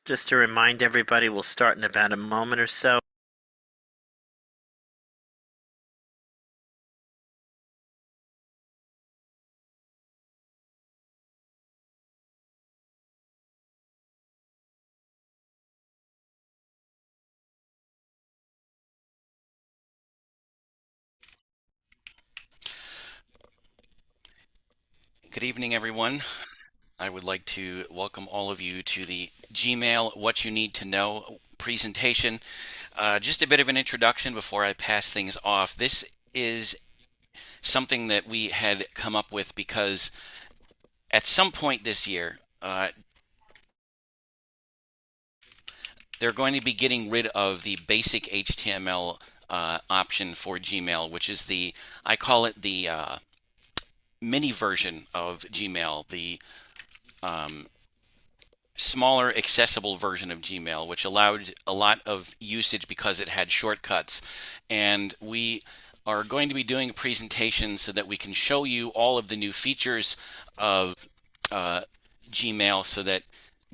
Just to remind everybody, we'll start in about a moment or so. Good evening, everyone. I would like to welcome all of you to the Gmail What You Need to Know presentation. Just a bit of an introduction before I pass things off. This is something that we had come up with because at some point this year, they're going to be getting rid of the basic HTML option for Gmail, which is I call it the mini version of Gmail, the um, smaller, accessible version of Gmail, which allowed a lot of usage because it had shortcuts. And we are going to be doing a presentation so that we can show you all of the new features of uh, Gmail so that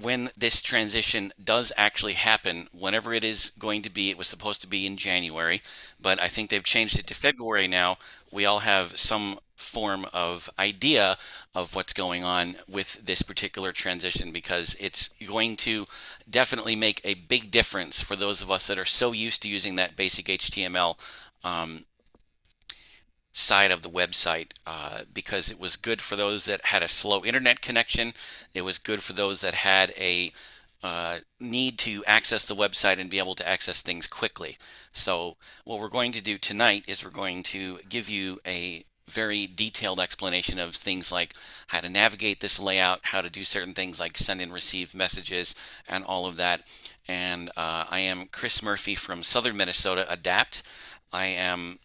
when this transition does actually happen, whenever it is going to be, it was supposed to be in January, but I think they've changed it to February now. We all have some form of idea of what's going on with this particular transition because it's going to definitely make a big difference for those of us that are so used to using that basic HTML um, side of the website because it was good for those that had a slow internet connection. It was good for those that had a need to access the website and be able to access things quickly. So what we're going to do tonight is we're going to give you a very detailed explanation of things like how to navigate this layout, how to do certain things like send and receive messages, and all of that. And I am Chris Murphy from Southern Minnesota Adapt. I am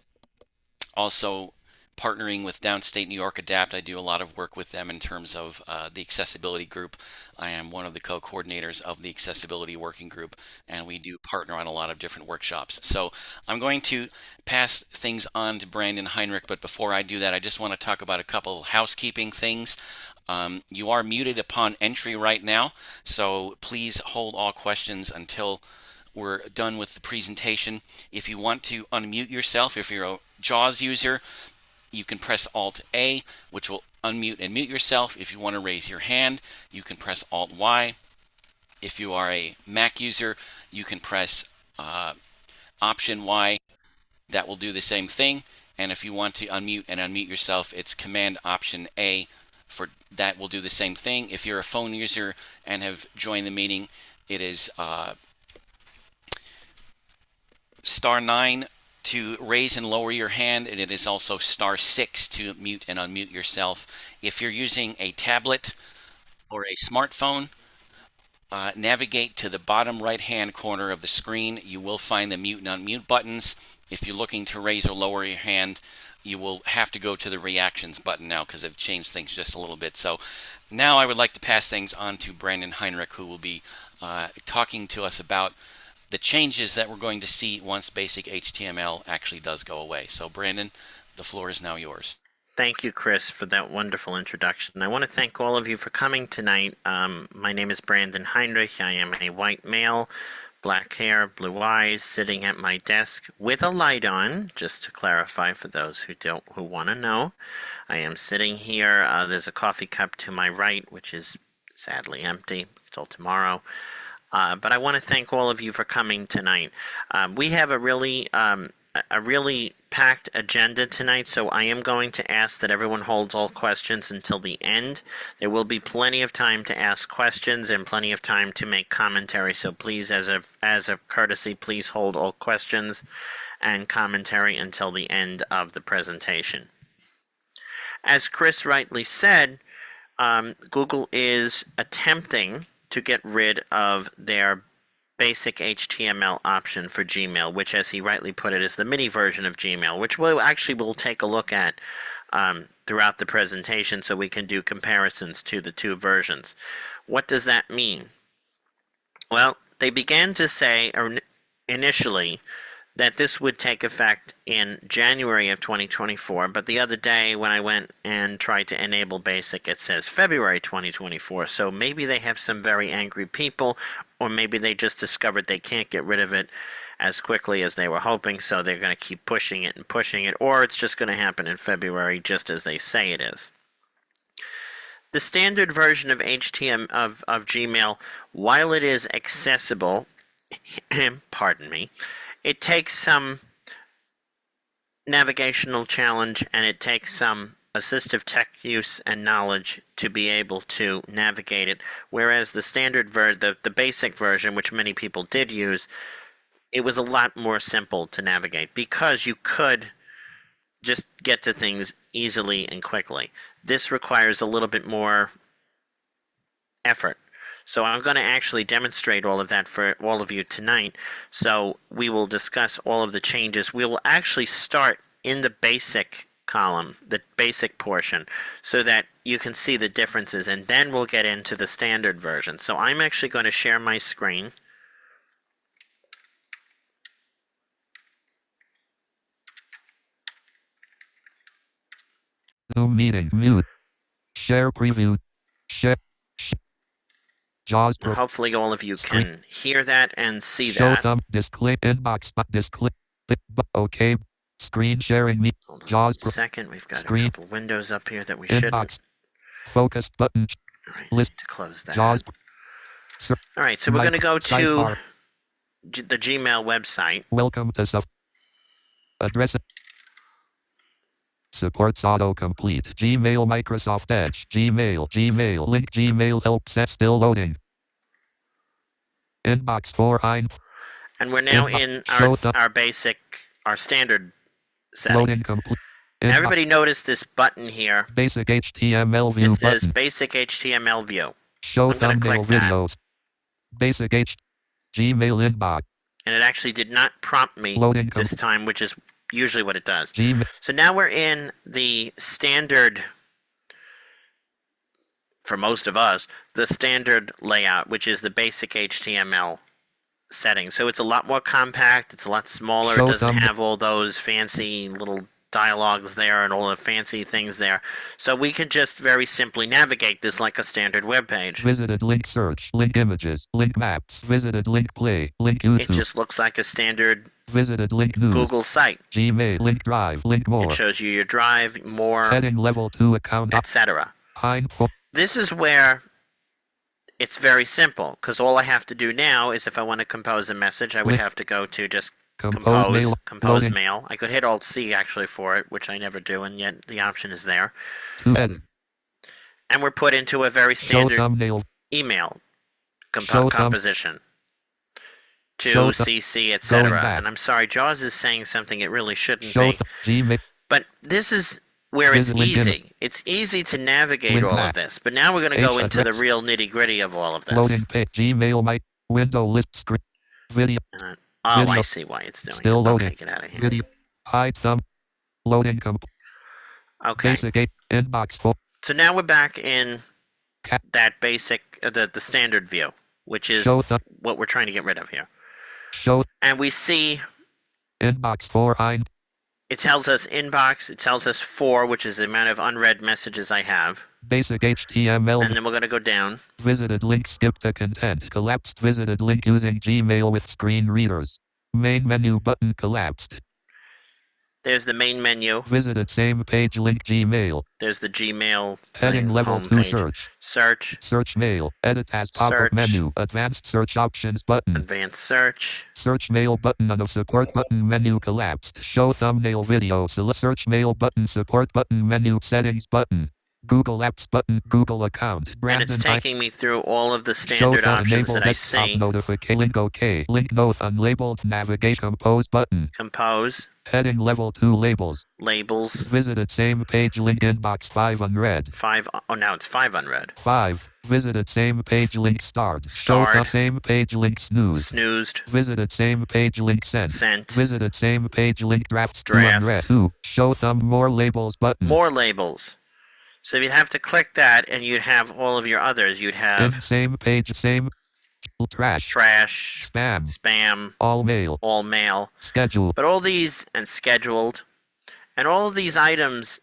also partnering with Downstate New York Adapt. I do a lot of work with them in terms of the accessibility group. I am one of the co-coordinators of the accessibility working group, and we do partner on a lot of different workshops. So I'm going to pass things on to Brandon Heinrich, but before I do that, I just want to talk about a couple housekeeping things. You are muted upon entry right now, so please hold all questions until we're done with the presentation. If you want to unmute yourself, if you're a JAWS user, you can press Alt A, which will unmute and mute yourself. If you want to raise your hand, you can press Alt Y. If you are a Mac user, you can press Option Y. That will do the same thing. And if you want to unmute and unmute yourself, it's Command Option A. For that will do the same thing. If you're a phone user and have joined the meeting, it is *9 to raise and lower your hand, and it is also *6 to mute and unmute yourself. If you're using a tablet or a smartphone, navigate to the bottom right hand corner of the screen. You will find the mute and unmute buttons. If you're looking to raise or lower your hand, you will have to go to the reactions button now because they've changed things just a little bit. So now I would like to pass things on to Brandon Heinrich, who will be talking to us about the changes that we're going to see once basic HTML actually does go away. So Brandon, the floor is now yours. Thank you, Chris, for that wonderful introduction. I want to thank all of you for coming tonight. My name is Brandon Heinrich. I am a white male, black hair, blue eyes, sitting at my desk with a light on, just to clarify for those who want to know. I am sitting here. There's a coffee cup to my right, which is sadly empty till tomorrow. But I want to thank all of you for coming tonight. We have a really packed agenda tonight, so I am going to ask that everyone holds all questions until the end. There will be plenty of time to ask questions and plenty of time to make commentary. So please, as a courtesy, please hold all questions and commentary until the end of the presentation. As Chris rightly said, Google is attempting to get rid of their basic HTML option for Gmail, which, as he rightly put it, is the mini version of Gmail, which we'll take a look at throughout the presentation so we can do comparisons to the two versions. What does that mean? Well, they began to say initially that this would take effect in January of 2024, but the other day when I went and tried to enable BASIC, it says February 2024. So maybe they have some very angry people, or maybe they just discovered they can't get rid of it as quickly as they were hoping, so they're going to keep pushing it, or it's just going to happen in February just as they say it is. The standard version of HTML of Gmail, while it is accessible, pardon me, it takes some navigational challenge and it takes some assistive tech use and knowledge to be able to navigate it, whereas the standard the basic version, which many people did use, it was a lot more simple to navigate because you could just get to things easily and quickly. This requires a little bit more effort. So I'm going to actually demonstrate all of that for all of you tonight. So we will discuss all of the changes. We will actually start in the basic column, the basic portion, so that you can see the differences, and then we'll get into the standard version. So I'm actually going to share my screen. Zoom meeting, mute, share preview, share, JAWS Pro, Hopefully all of you can hear that and see show that. thumb, display, inbox, display, okay, screen sharing, me, Hold on JAWS a Pro, second. We've got screen, a couple windows up here that we shouldn't. inbox, focus button, All right, list, to close that. JAWS, All right, so we're going to go to sidebar, the Gmail website. welcome to address, supports autocomplete, Gmail, Microsoft Edge, Gmail, link, Gmail help set, still loading, inbox 4, And we're now in our basic, our standard settings. loading complete, Now everybody notice this button here. basic HTML view It says button, Basic HTML View. show I'm gonna thumbnail click that. videos, basic Gmail inbox, And it actually did not prompt me loading this time, which is usually what it does. Gmail, So now we're in the standard, for most of us, the standard layout, which is the basic HTML setting. So it's a lot more compact, it's a lot smaller, it Show doesn't thumbnail. have all those fancy little dialogues there and all the fancy things there. So we can just very simply navigate this like a standard web page. visited link search, link images, link maps, visited link play, link It YouTube, just looks like a standard visited link news, Google site. Gmail, link drive, link more, It shows you your drive, more, heading level 2 account, etc. info, This is where it's very simple, because all I have to do now is if I want to compose a message, I would Link. have to go to just compose compose mail, mail. I could hit Alt-C actually for it, which I never do, and yet the option is there. to edit, And we're put into a very show standard thumbnail, email Show thumb- composition to Show thumb- CC, going etc. back. And I'm sorry, JAWS is saying something it really shouldn't show be. Gmail, But this is where it's Visit LinkedIn. easy. It's easy to navigate Link all of map. this. But now we're going to go H into the address. real nitty-gritty of all of this. loading page, Gmail, my window list screen, video, Oh, I Video. see why it's doing Still it. loading. Okay, get out of here. video, hide thumb, loading Okay, basic inbox 4, so now we're back in Ca- that basic, the standard view, which is show thumb, what we're trying to get rid of here. show And we see inbox 4, it tells us inbox, it tells us 4, which is the amount of unread messages I have. basic HTML, And then we're going to go down. visited link, skip the content, collapsed, visited link using Gmail with screen readers, main menu button collapsed, There's the main menu. visited same page link Gmail, There's the Gmail heading level 2 homepage. search, Search, mail, edit as pop-up Search. menu, advanced search options button, advanced search. search mail button on the support button menu collapsed, show thumbnail video, select search mail button, support button menu, settings button, Google Apps button, Google account, And Brandon it's taking me through all of the show standard thumb, options enable that I desktop see. notification, link OK, link note unlabeled, navigate compose button, Compose, heading level 2 labels, labels, visited same page link inbox 5 unread, 5. Oh, now it's 5 unread. 5, visited same page link start, show Start. the same page link snooze, Snoozed, visited same page link sent, sent, visited same page link drafts, 2 Drafts. unread, 2, show thumb more labels button, more labels. So you'd have to click that and you'd have all of your others. You'd in have same page same Trash. trash, Spam. spam, All mail. all mail. Schedule. But all these, and scheduled, and all of these items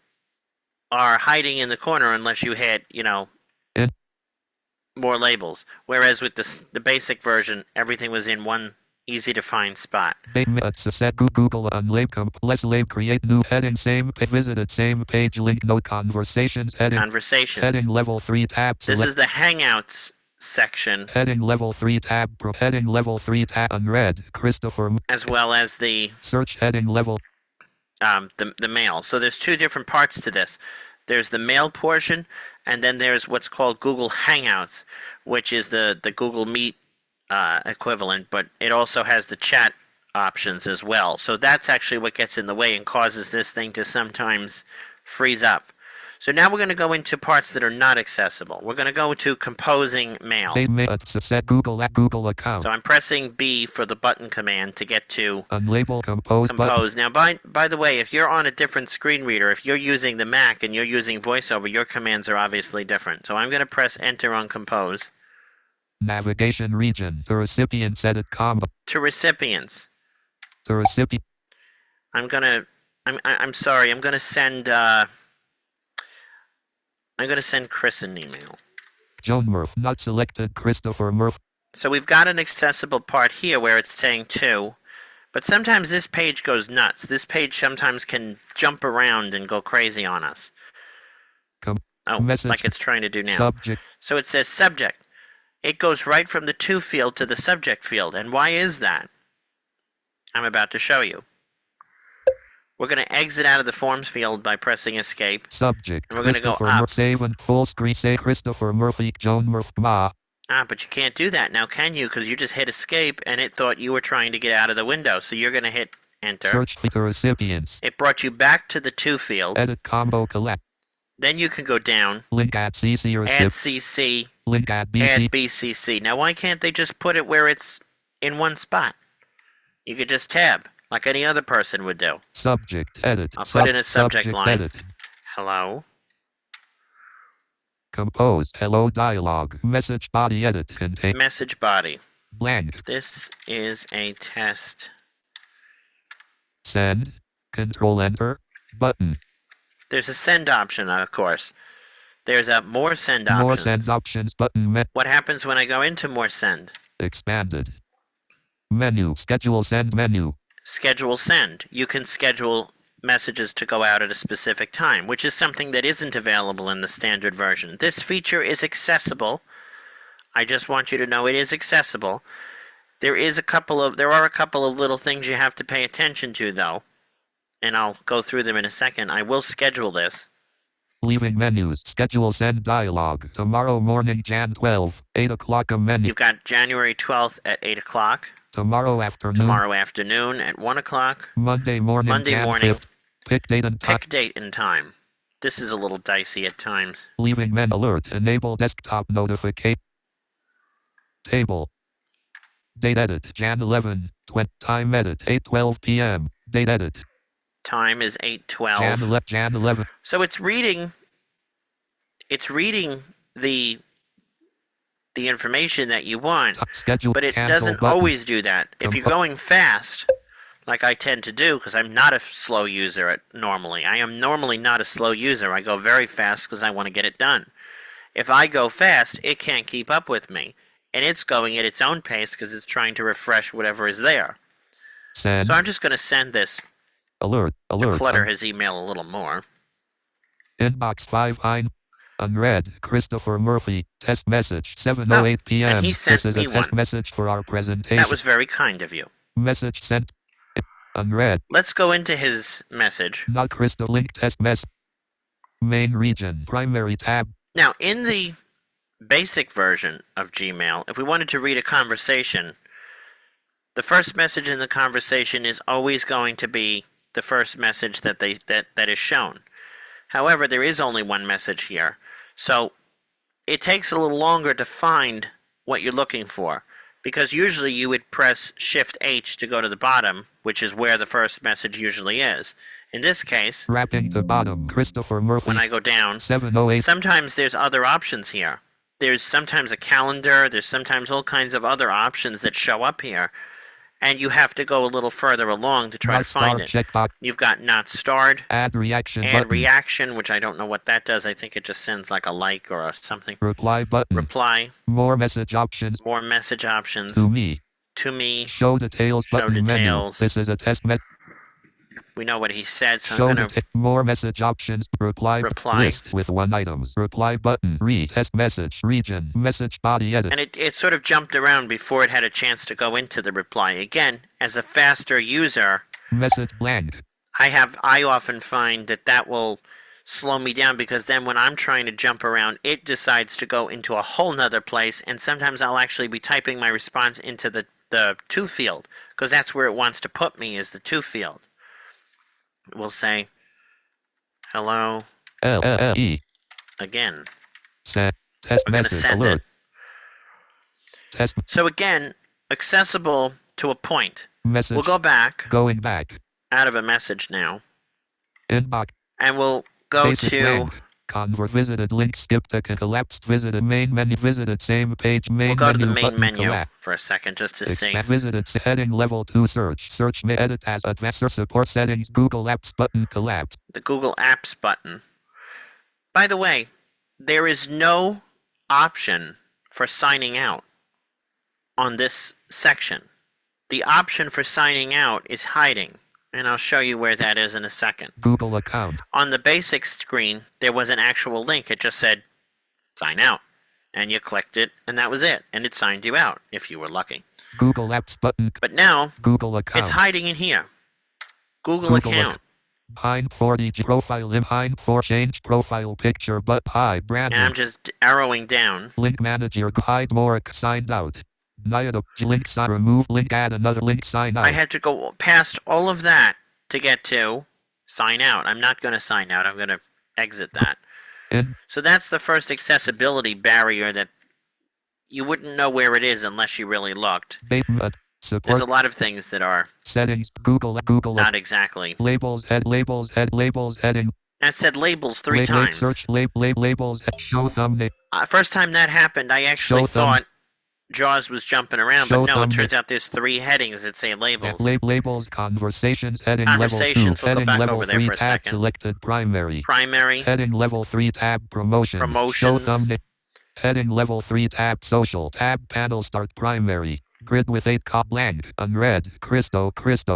are hiding in the corner unless you hit, In. more labels. Whereas with the basic version, everything was in one easy to find spot. Set Google unlabel less lab create new heading same visited same page link no conversations heading Conversations. heading level 3 tab This is the Hangouts section, heading level 3 tab heading level 3 tab unread Christopher as well as the search heading level the mail. So there's two different parts to this. There's the mail portion, and then there's what's called Google Hangouts, which is the Google Meet equivalent, but it also has the chat options as well. So that's actually what gets in the way and causes this thing to sometimes freeze up. So now we're going to go into parts that are not accessible. We're going to go to composing mail. set Google account So I'm pressing B for the button command to get to unlabel compose button Compose. Now, by the way, if you're on a different screen reader, if you're using the Mac and you're using VoiceOver, your commands are obviously different. So I'm going to press Enter on Compose. navigation region the recipient edit combo To recipients, the recipient I'm sorry, I'm gonna send Chris an email. Joan Murph not selected Christopher Murph So we've got an accessible part here where it's saying to, but sometimes this page goes nuts. This page sometimes can jump around and go crazy on us. message Like it's trying to do now. subject So it says subject. It goes right from the to field to the subject field. And why is that? I'm about to show you. We're going to exit out of the forms field by pressing escape. subject And we're going to go Christopher up. save and full screen say Christopher Murphy Joan Murph Ma But you can't do that now, can you? Because you just hit escape and it thought you were trying to get out of the window. So you're going to hit enter. search for the recipients It brought you back to the to field. edit combo collect Then you can go down, link at CC add recipient CC, link at add BC BCC. Now why can't they just put it where it's in one spot? You could just tab, like any other person would do. subject edit I'll put in a subject line. edit Hello? compose hello dialogue message body edit contain Message body. blank This is a test. send control enter button There's a send option, of course. There's a more send option. more send options button What happens when I go into more send? expanded menu schedule send menu Schedule send. You can schedule messages to go out at a specific time, which is something that isn't available in the standard version. This feature is accessible. I just want you to know it is accessible. There are a couple of little things you have to pay attention to, though, and I'll go through them in a second. I will schedule this. leaving menus schedule send dialogue tomorrow morning Jan 12 8 o'clock a menu You've got January 12th at 8 o'clock, tomorrow afternoon tomorrow afternoon at 1 o'clock, Monday morning Monday Jan morning. 5th pick date and time pick date and time. This is a little dicey at times. leaving men alert enable desktop notification table date edit Jan 11 20 time edit 8:12 p.m. date edit Time is 8:12. Jan 11 So it's reading the information that you want, schedule but it cancel doesn't button. always do that. If you're going fast, like I tend to do, because I'm not a slow user normally. I am normally not a slow user. I go very fast because I want to get it done. If I go fast, it can't keep up with me. And it's going at its own pace because it's trying to refresh whatever is there. send So I'm just going to send this alert to clutter his email a little more. inbox 5 unread Christopher Murphy test message 7:08 p.m. and he sent this is me a test one. message for our presentation That was very kind of you. message sent unread Let's go into his message. not Christo link test mess main region primary tab Now, in the basic version of Gmail, if we wanted to read a conversation, the first message in the conversation is always going to be the first message that is shown. However, there is only one message here, so it takes a little longer to find what you're looking for, because usually you would press Shift H to go to the bottom, which is where the first message usually is. In this case, wrapping to bottom Christopher Murphy when I go down, 7:08 sometimes there's other options here. there's sometimes a calendar, there's sometimes all kinds of other options that show up here, and you have to go a little further along to try Not to find starred it. checkbox. You've got not starred, Add reaction add button. reaction, which I don't know what that does. I think it just sends like a like or a something. Reply button. Reply, More message options. more message options, To me. to me. Show details Show button details. menu. This is a test message. We know what he said, so Show I'm going to more message options. Reply. Reply. List with 1 items. Reply button. Read test message. Region. Message body edit. and it sort of jumped around before it had a chance to go into the reply. Again, as a faster user, Message blank. I often find that will slow me down, because then when I'm trying to jump around, it decides to go into a whole nother place, and sometimes I'll actually be typing my response into the to field, because that's where it wants to put me, is the to field. We'll say hello LLE. again. Set. Test We're going to message send alert. it. Test So again, accessible to a point. message. We'll go back Going back. out of a message now, Inbox. and we'll go Basic to blank. Convert visited link skipped a collapsed visited main menu visited same page main we'll go to the menu main button menu collapsed. for a second just to see. Expand visited heading level 2 search may edit as advanced support settings Google Apps button collapsed. The Google Apps button. By the way, there is no option for signing out on this section. The option for signing out is hiding, and I'll show you where that is in a second. Google account. On the basic screen, there was an actual link. It just said, sign out. And you clicked it, and that was it. And it signed you out, if you were lucky. Google Apps button. But now, Google account. it's hiding in here. Google Google account. Hind 40 profile in Hind 4 change profile picture but hi brand. And I'm just arrowing down. Link manager hide more signed out. Nayada link sign remove link add another link sign out. I had to go past all of that to get to sign out. I'm not going to sign out. I'm going to exit that. In So that's the first accessibility barrier that you wouldn't know where it is unless you really looked. base There's support a lot of things that are settings Google not exactly. labels labels heading And it said labels three link times. search labels show thumbnail First time that happened, I actually Show thumb- thought Jaws was jumping around, but Show no, it thumbnail. turns out there's 3 headings that say labels. labels conversations heading Conversations, level 2 we'll go heading back level over there 3 for a tab second. selected primary Primary, heading level 3 tab promotions show Promotions. thumbnail heading level 3 tab social tab panel start primary grid with 8 blank unread Christo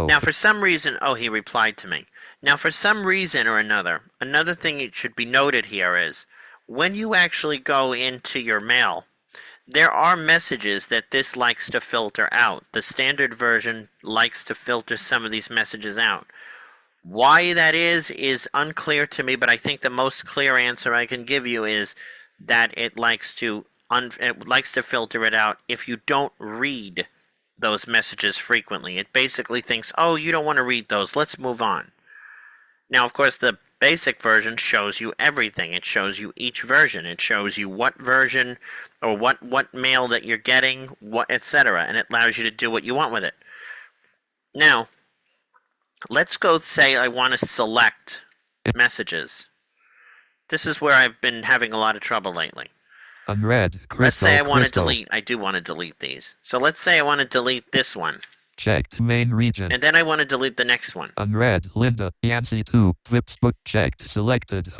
Now, for some reason, oh, he replied to me. Now, for some reason or another thing that should be noted here is when you actually go into your mail, there are messages that this likes to filter out. The standard version likes to filter some of these messages out. Why that is unclear to me, but I think the most clear answer I can give you is that it likes to filter it out if you don't read those messages frequently. It basically thinks, oh, you don't want to read those, let's move on. Now, of course, the basic version shows you everything. It shows you each version. It shows you what version or what mail that you're getting, what etc., and it allows you to do what you want with it. Now, let's go say I want to select messages. This is where I've been having a lot of trouble lately. unread Let's say I want to Christo. delete. I do want to delete these. So let's say I want to delete this one, checked main region and then I want to delete the next one. unread Linda Yancy 2 Vipsbook checked selected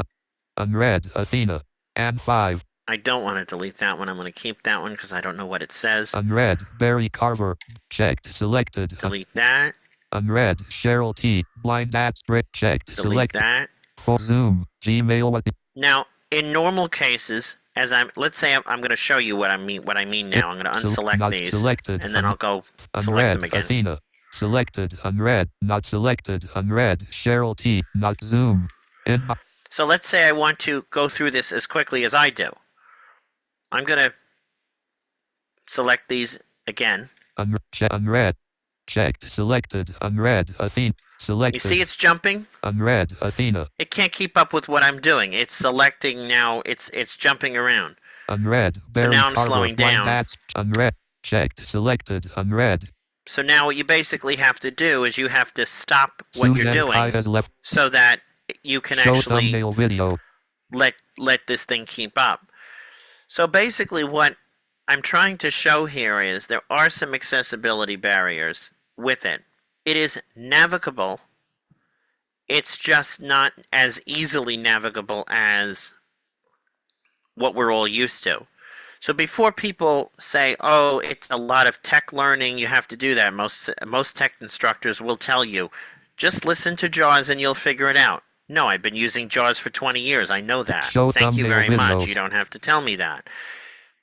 unread Athena and 5 I don't want to delete that one. I'm going to keep that one because I don't know what it says. unread Barry Carver checked selected Delete that. unread Cheryl T blind ads brick checked Delete selected that. full zoom Gmail what Now, in normal cases, let's say I'm going to show you what I mean now. I'm going to unselect not these, selected and then I'll go select unread them again. Athena selected unread not selected unread Cheryl T not zoom inbox So let's say I want to go through this as quickly as I do. I'm going to select these again. unread checked selected unread Athena selected You see it's jumping? unread Athena It can't keep up with what I'm doing. It's selecting now. It's jumping around. unread Barry now I'm Carver, slowing blind down. ads unread checked selected unread So now what you basically have to do is you have to stop what you're Susan Kai doing has left so that you can show actually thumbnail video let this thing keep up. So basically, what I'm trying to show here is there are some accessibility barriers with it. It is navigable. It's just not as easily navigable as what we're all used to. So before people say, "Oh, it's a lot of tech learning, you have to do that," most tech instructors will tell you, "Just listen to JAWS and you'll figure it out." No, I've been using JAWS for 20 years. I know that. Show Thank you thumbnail very much. videos. You don't have to tell me that.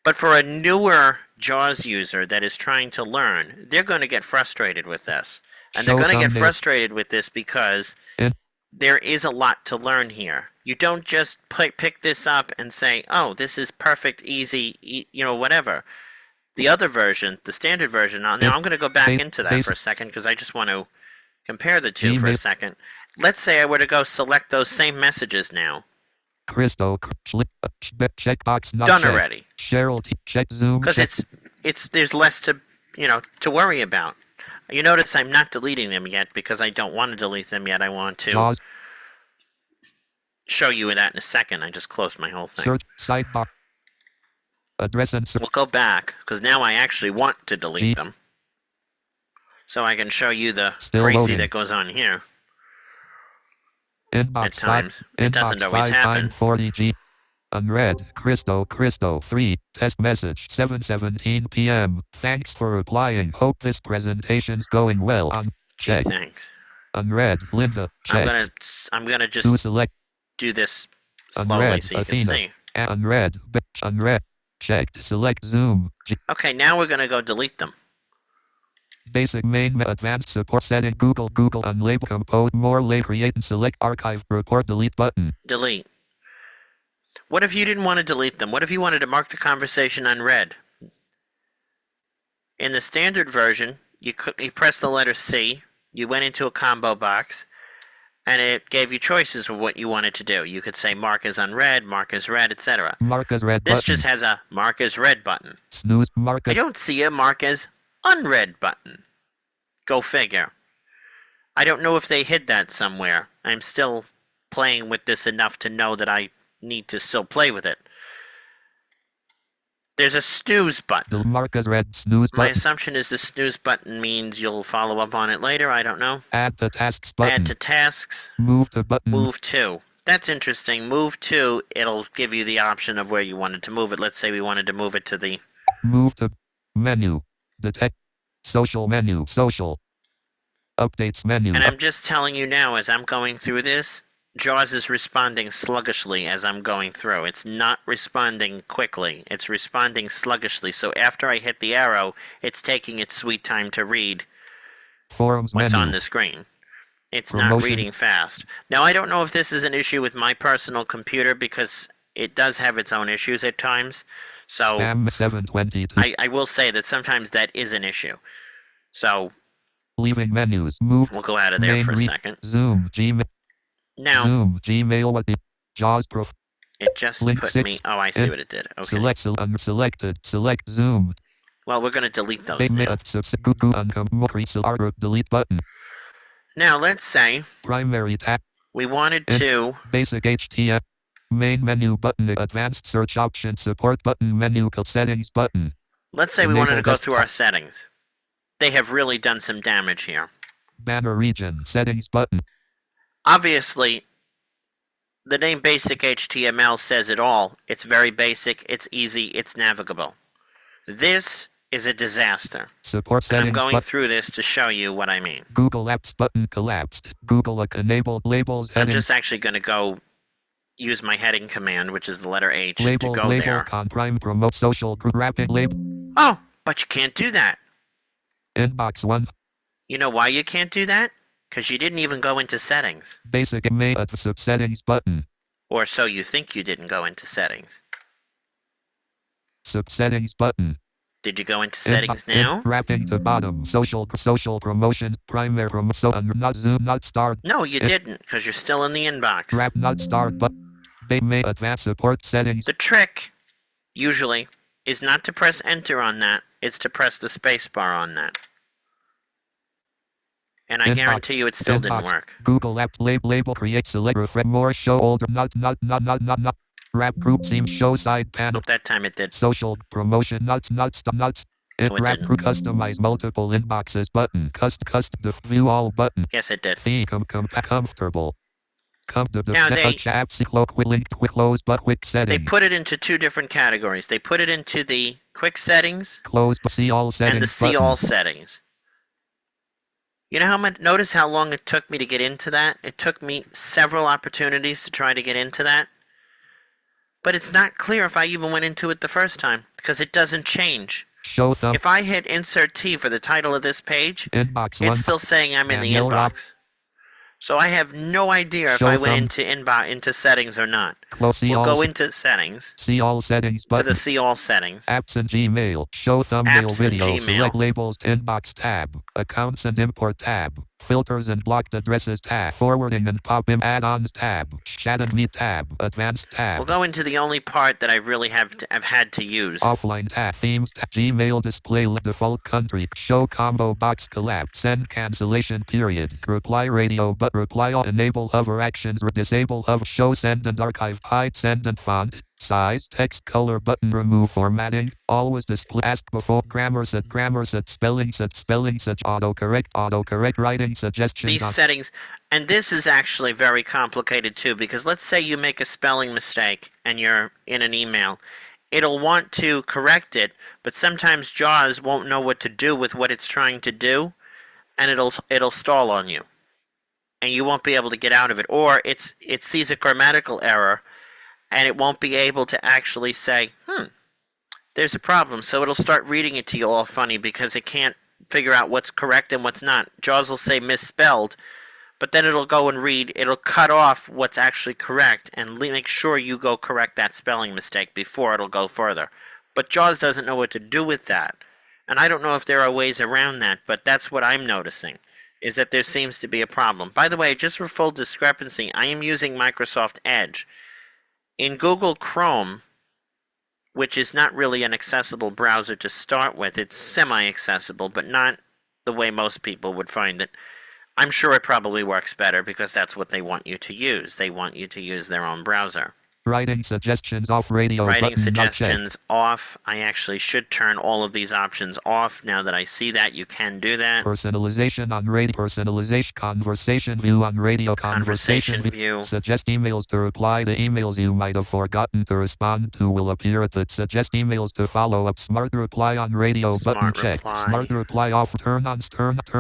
But for a newer JAWS user that is trying to learn, they're going to get frustrated with this. And they're Show going to get thumbnail. frustrated with this because In- there is a lot to learn here. You don't just pick this up and say, "Oh, this is perfect, easy, whatever." The other version, the standard version, now I'm going to go back into that for a second because I just want to compare the two for a Gmail. second. Let's say I were to go select those same messages now. Christo, checkbox not Done checked. already. Cheryl, check Zoom. Because check. there's less to worry about. You notice I'm not deleting them yet because I don't want to delete them yet. I want to JAWS, show you that in a second. I just closed my whole thing. search, sidebar. Address and search. We'll go back because now I actually want to delete Me. them. So I can show you the Still crazy loading. that goes on here. Inbox At times. Five, It doesn't inbox always 5, happen. 940G. Unread. Christo 3. Test message. 7:17 p.m. Thanks for replying. Hope this presentation's going well. Gee, Check. thanks. Unread. Linda. Check. I'm gonna just To select. do this slowly Unread. so you can Athena. see. Unread. Unread. Checked. Select Zoom. Okay, now we're gonna go delete them. Basic main advanced support setting. Google unlabel compose more lay create and select archive report delete button. Delete. What if you didn't want to delete them? What if you wanted to mark the conversation unread? In the standard version, you press the letter C, you went into a combo box, and it gave you choices of what you wanted to do. You could say mark as unread, mark as read, etc. Mark as read This button. just has a mark as read button. Snooze mark I as don't see a mark as unread button. Go figure. I don't know if they hid that somewhere. I'm still playing with this enough to know that I need to still play with it. There's a snooze button. the mark as read snooze My button. assumption is the snooze button means you'll follow up on it later. I don't know. Add to tasks button. Add to tasks. Move to button. Move to. That's interesting. Move to, it'll give you the option of where you wanted to move it. Let's say we wanted to move it to the Move to menu. Detect social menu. Social. Updates menu. And I'm just telling you now, as I'm going through this, JAWS is responding sluggishly as I'm going through. It's not responding quickly. It's responding sluggishly. So after I hit the arrow, it's taking its sweet time to read Forums what's menu. on the screen. It's not Promotions. reading fast. Now, I don't know if this is an issue with my personal computer because it does have its own issues at times. So Spam 722. I will say that sometimes that is an issue. So Leaving menus. Move. we'll go out of there Main for a re- second. Zoom. Gmail. Now, Zoom. Gmail. What the? JAWS prof. it just Link put 6. me... Oh, I see what it did. Okay. Select unselected. Select Zoom. Well, we're going to delete those Big now. minute. Google delete button. Now, let's say Primary tab. we wanted In- to... Basic HTML. Main menu button. Advanced search option. Support button. Menu. Settings button. Let's say we wanted to Enable go through our desktop. settings. They have really done some damage here. Banner region. Settings button. Obviously, the name Basic HTML says it all. It's very basic, it's easy, it's navigable. This is a disaster. Support And I'm settings going button. through this to show you what I mean. Google Apps button collapsed. Google enabled labels. I'm Heading. just actually going to go use my heading command, which is the letter H, Label to go label there. con prime promote social group wrapping label. Oh, but you can't do that. Inbox 1. You know why you can't do that? Because you didn't even go into settings. Basic main sub settings button. Or so you think you didn't go into settings. Sub settings button. Did you go into settings now? Wrapping to bottom. Social promotions. Primary promotion. Not Zoom. Not start. No, you If- didn't, because you're still in the inbox. Wrap. Not start. But may advanced support settings. The trick, usually, is not to press enter on that, it's to press the space bar on that. And I Inbox. guarantee you it still didn't Inbox. work. Google Apps label create select refresh more show older. Not. Wrap group seems show side panel. That time it did. Social promotion nuts. No, it Wrap didn't. group customize multiple inboxes button. View all button. Yes, it did. Theme comfortable. Come to the Now apps quick close but quick they settings. put it into two different categories. They put it into the quick settings Close see all settings and the see button. all settings. You know how much? Notice how long it took me to get into that? It took me several opportunities to try to get into that. But it's not clear if I even went into it the first time, because it doesn't change. Show thumb If I hit Insert T for the title of this page, inbox it's one. still saying I'm in the Manual rock. inbox. So I have no idea if Show I went thumb. into settings or not. Close see We'll all go into settings see all settings to button. the see all settings. Apps and Gmail. Show thumbnail Apps and video. Gmail. Select labels inbox tab. Accounts and import tab. Filters and blocked addresses tab. Forwarding and pop-in add-ons tab. Chat and meet tab. Advanced tab. We'll go into the only part that I really have had to use. Offline tab. Themes tab. Gmail display default country. Show combo box collapse. Send cancellation period. Reply radio but reply all. Enable hover actions. Disable hover. Show send and archive. Hide send and font. Size, text, color button, remove formatting, always display, ask before, grammar set, spelling set, autocorrect, writing suggestions. These settings, and this is actually very complicated too, because let's say you make a spelling mistake and you're in an email. It'll want to correct it, but sometimes JAWS won't know what to do with what it's trying to do, and it'll stall on you. And you won't be able to get out of it. Or it sees a grammatical error, and it won't be able to actually say, there's a problem. So it'll start reading it to you all funny because it can't figure out what's correct and what's not. JAWS will say misspelled, but then it'll go and read, it'll cut off what's actually correct and make sure you go correct that spelling mistake before it'll go further. But JAWS doesn't know what to do with that. And I don't know if there are ways around that, but that's what I'm noticing, is that there seems to be a problem. By the way, just for full discrepancy, I am using Microsoft Edge. In Google Chrome, which is not really an accessible browser to start with, it's semi-accessible, but not the way most people would find it. I'm sure it probably works better because that's what they want you to use. They want you to use their own browser. Writing suggestions off radio Writing button suggestions off. I actually should turn all of these options off. Now that I see that, you can do that. Personalization on radio. Personalization. Conversation view on radio. Conversation view. Suggest emails to reply. The emails you might have forgotten to respond to will appear at the suggest emails to follow up. Smart reply on radio button check. Smart reply off. Turn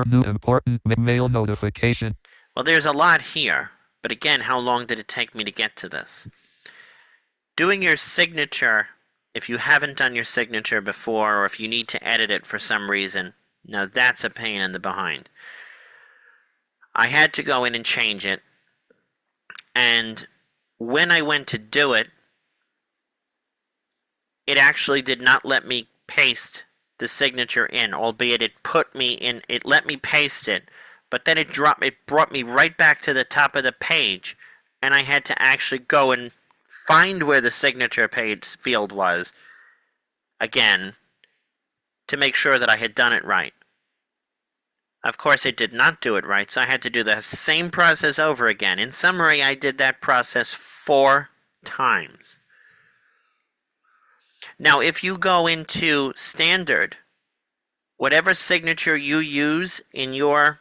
new important mail notification. Well, there's a lot here, but again, how long did it take me to get to this? Doing your signature, if you haven't done your signature before, or if you need to edit it for some reason, now that's a pain in the behind. I had to go in and change it, and when I went to do it, it actually did not let me paste the signature in, albeit it put me in, it let me paste it, but then it brought me right back to the top of the page, and I had to actually go and find where the signature page field was again to make sure that I had done it right. Of course, it did not do it right, so I had to do the same process over again. In summary, I did that process 4 times. Now, if you go into standard, whatever signature you use in your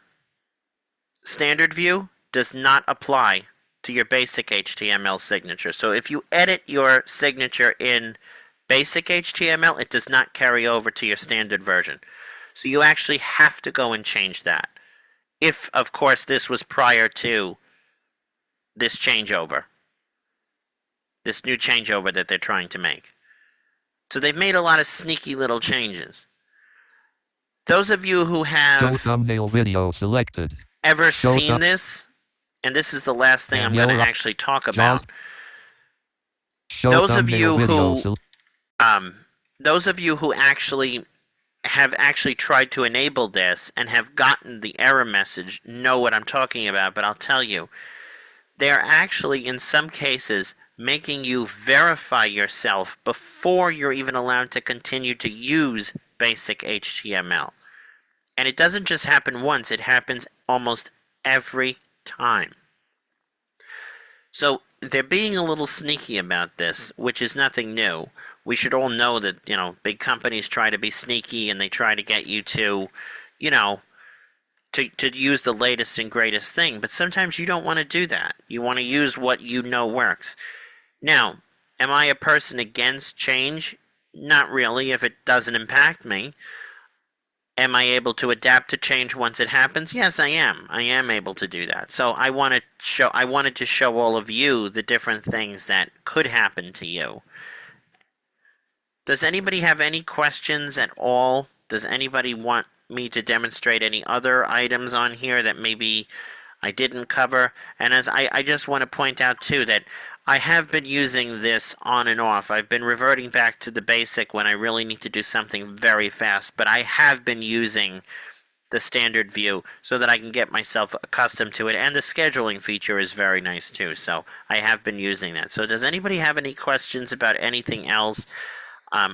standard view does not apply to your basic HTML signature. So if you edit your signature in basic HTML, it does not carry over to your standard version. So you actually have to go and change that. If, of course, this was prior to this changeover. This new changeover that they're trying to make. So they've made a lot of sneaky little changes. Those of you who Show have thumbnail video selected. ever Show seen this, and this is the last thing I'm going to actually talk about. Show Those of thumbnail you video who actually have tried to enable this and have gotten the error message know what I'm talking about, but I'll tell you, they're actually in some cases making you verify yourself before you're even allowed to continue to use basic HTML. And it doesn't just happen once, it happens almost every time. So they're being a little sneaky about this, which is nothing new. We should all know that, big companies try to be sneaky and they try to get you to, you know, to use the latest and greatest thing, but sometimes you don't want to do that. You want to use what you know works. Now, am I a person against change? Not really, if it doesn't impact me. Am I able to adapt to change once it happens? Yes, I am. I am able to do that. So I wanted to show all of you the different things that could happen to you. Does anybody have any questions at all? Does anybody want me to demonstrate any other items on here that maybe I didn't cover? And as I just want to point out too that I have been using this on and off. I've been reverting back to the basic when I really need to do something very fast, but I have been using the standard view so that I can get myself accustomed to it, and the scheduling feature is very nice too, so I have been using that. So does anybody have any questions about anything else?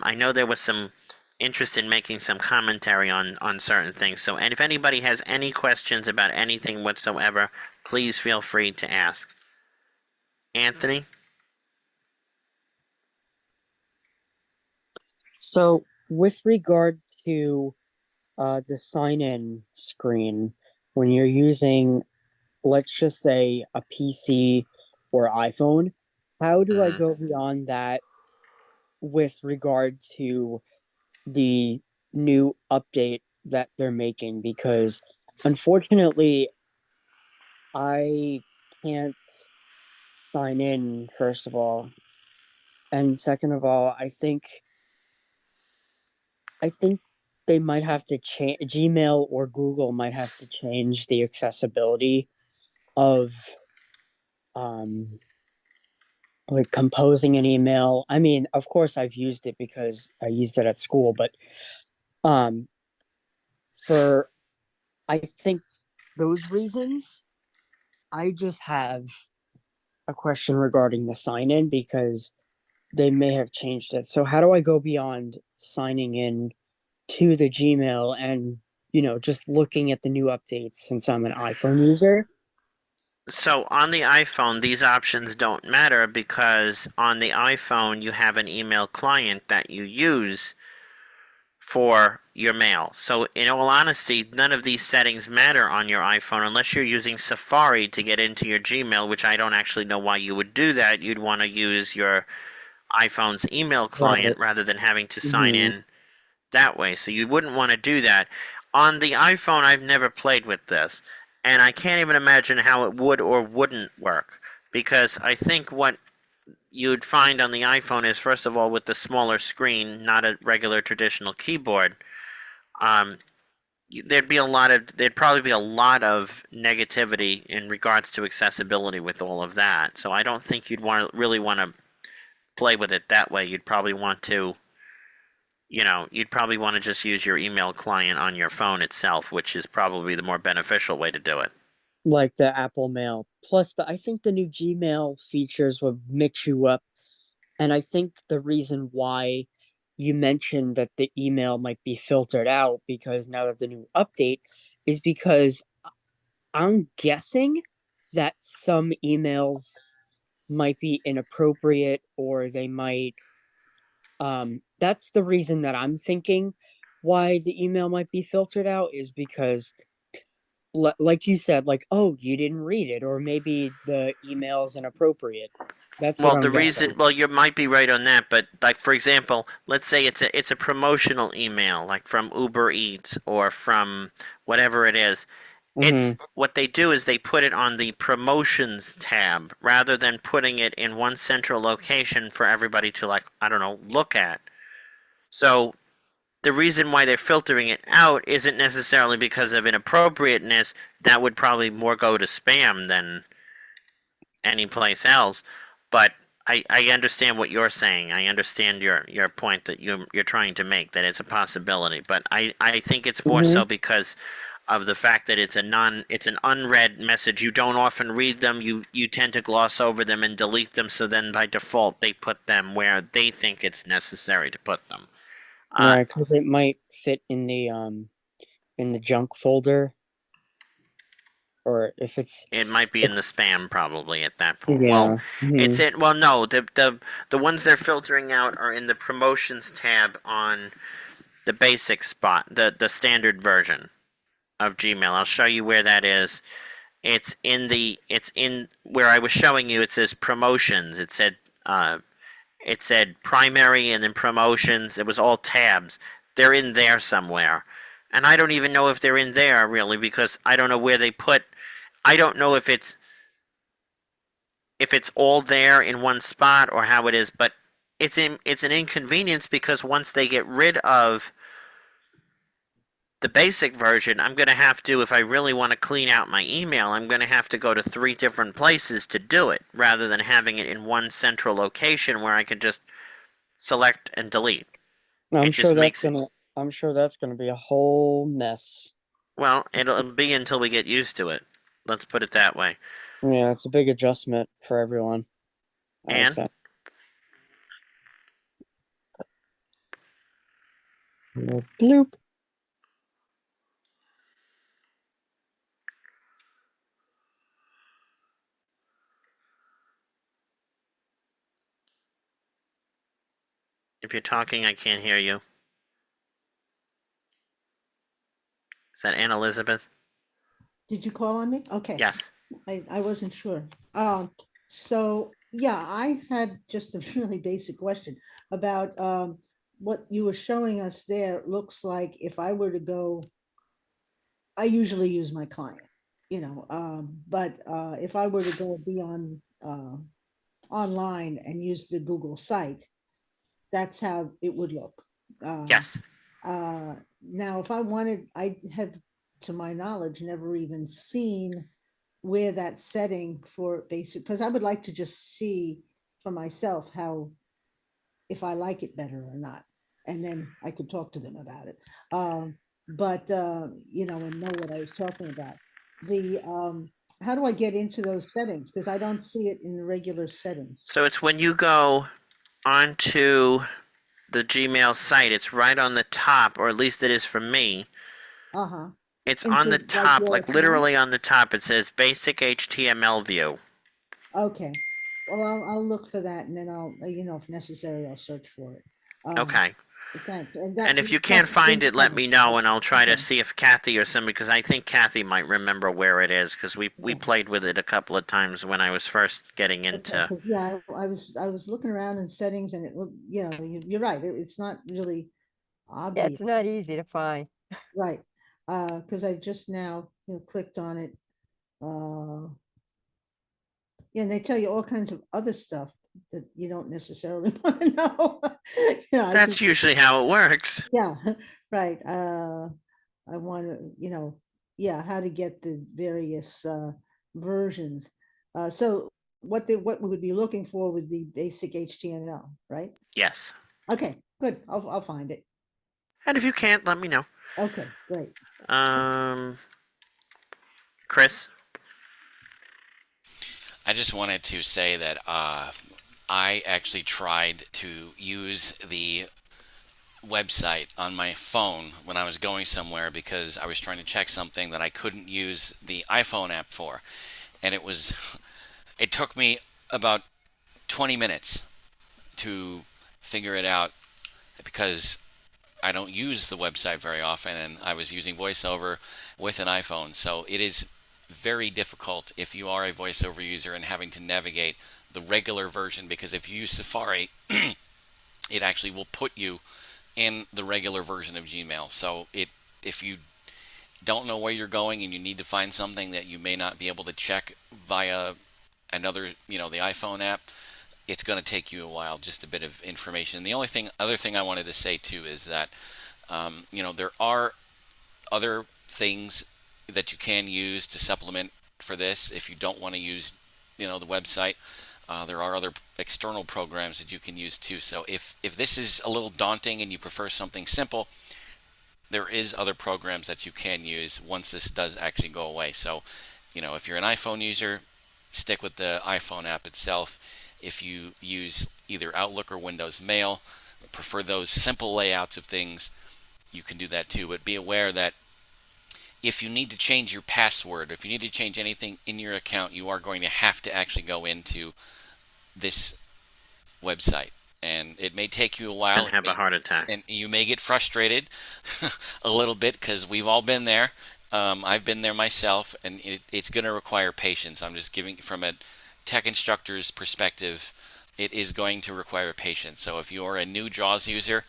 I know there was some interest in making some commentary on certain things, so and if anybody has any questions about anything whatsoever, please feel free to ask. Anthony? So, with regard to the sign-in screen, when you're using, let's just say, a PC or iPhone, how do I Mhm. go beyond that with regard to the new update that they're making? Because unfortunately, I can't sign in, first of all. And second of all, I think they might have to change Gmail or Google might have to change the accessibility of um like composing an email. I mean, of course I've used it because I used it at school, but um for I think those reasons, I just have a question regarding the sign in because they may have changed it. So how do I go beyond signing in to the Gmail and just looking at the new updates since I'm an iPhone user? So on the iPhone, these options don't matter because on the iPhone you have an email client that you use for your mail. So in all honesty, none of these settings matter on your iPhone unless you're using Safari to get into your Gmail, which I don't actually know why you would do that. You'd want to use your iPhone's email Right. client rather than having to sign Hmm. in that way. So you wouldn't want to do that. On the iPhone, I've never played with this, and I can't even imagine how it would or wouldn't work because I think what you'd find on the iPhone is, first of all, with the smaller screen, not a regular traditional keyboard, um, there'd probably be a lot of negativity in regards to accessibility with all of that. So I don't think you'd really want to play with it that way. You'd probably want to just use your email client on your phone itself, which is probably the more beneficial way to do it. Like the Apple Mail. Plus, I think the new Gmail features would mix you up. And I think the reason why you mentioned that the email might be filtered out because now of the new update is because I'm guessing that some emails might be inappropriate or they might that's the reason that I'm thinking why the email might be filtered out is because like you said, like, oh, you didn't read it, or maybe the email is inappropriate. That's what Well, I'm the reason, guessing. well, you might be right on that, but like for example, let's say it's a promotional email, like from Uber Eats or from whatever it is. Mm-hmm. It's what they do is they put it on the promotions tab rather than putting it in one central location for everybody to, like, I don't know, look at. So the reason why they're filtering it out isn't necessarily because of inappropriateness. That would probably more go to spam than any place else. But I understand what you're saying. I understand your point that you're trying to make, that it's a possibility. But I think it's more Mm-hmm. so because of the fact that it's an unread message. You don't often read them. You tend to gloss over them and delete them. So then by default they put them where they think it's necessary to put them. Uh, Right, because it might fit in the junk folder. or if it's It might be in the spam probably at that point. Well, yeah. it's in. Well, no, the ones they're filtering out are in the promotions tab on the basic spot, the standard version of Gmail. I'll show you where that is. It's in where I was showing you. It says promotions. It said primary and then promotions. It was all tabs. They're in there somewhere, and I don't even know if they're in there really because I don't know where they put. I don't know if it's all there in one spot or how it is, but it's an inconvenience because once they get rid of the basic version, I'm going to have to, if I really want to clean out my email, I'm going to have to go to 3 different places to do it rather than having it in one central location where I can just select and delete. I'm It sure just that's makes it, gonna. I'm sure that's gonna be a whole mess. well, it'll be until we get used to it. Let's put it that way. Yeah, it's a big adjustment for everyone. I would Anne? say. Bloop. If you're talking, I can't hear you. Is that Anne Elizabeth? Did you call on me? Okay. Yes. I wasn't sure. So yeah, I had just a really basic question about what you were showing us there. Looks like if I were to go, I usually use my client, but if I were to go be on online and use the Google site, that's how it would look. Yes. Now, if I wanted, I have, to my knowledge, never even seen where that setting for basic, because I would like to just see for myself how, if I like it better or not, and then I could talk to them about it. But and know what I was talking about. How do I get into those settings? Because I don't see it in the regular settings. So it's when you go onto the Gmail site, it's right on the top, or at least it is for me. Uh-huh. It's Into on the like top, your like account? literally on the top. It says basic HTML view. Okay. Well, I'll look for that and then I'll, if necessary, I'll search for it. Okay. Thanks. And if you can't find it, let me know, and I'll try to Okay. see if Kathy or somebody, because I think Kathy might remember where it is, because we Okay. played with it a couple of times when I was first getting Okay, into. 'cause, yeah, I was looking around in settings and it, you're right. It's not really Yeah, obvious. it's not easy to find. Right. Because I just now, clicked on it. Yeah, and they tell you all kinds of other stuff that you don't necessarily want to know. That's usually how it works. yeah, right. I want to, how to get the various versions. So what we would be looking for would be basic HTML, right? Yes. Okay, good. I'll find it. And if you can't, let me know. Okay, great. Chris? I just wanted to say that I actually tried to use the website on my phone when I was going somewhere because I was trying to check something that I couldn't use the iPhone app for. And it took me about 20 minutes to figure it out because I don't use the website very often and I was using VoiceOver with an iPhone. So it is very difficult if you are a VoiceOver user and having to navigate the regular version, because if you use Safari, it actually will put you in the regular version of Gmail. So if you don't know where you're going and you need to find something that you may not be able to check via another, the iPhone app, it's going to take you a while, just a bit of information. The other thing I wanted to say too is that, there are other things that you can use to supplement for this if you don't want to use, the website. There are other external programs that you can use too. So if this is a little daunting and you prefer something simple, there is other programs that you can use once this does actually go away. So, if you're an iPhone user, stick with the iPhone app itself. If you use either Outlook or Windows Mail, prefer those simple layouts of things, you can do that too. But be aware that if you need to change your password, if you need to change anything in your account, you are going to have to actually go into this website. And it may take you a while. And have a heart attack. And you may get frustrated a little bit because we've all been there. I've been there myself, and it's going to require patience. I'm just giving from a tech instructor's perspective. It is going to require patience. So if you're a new JAWS user,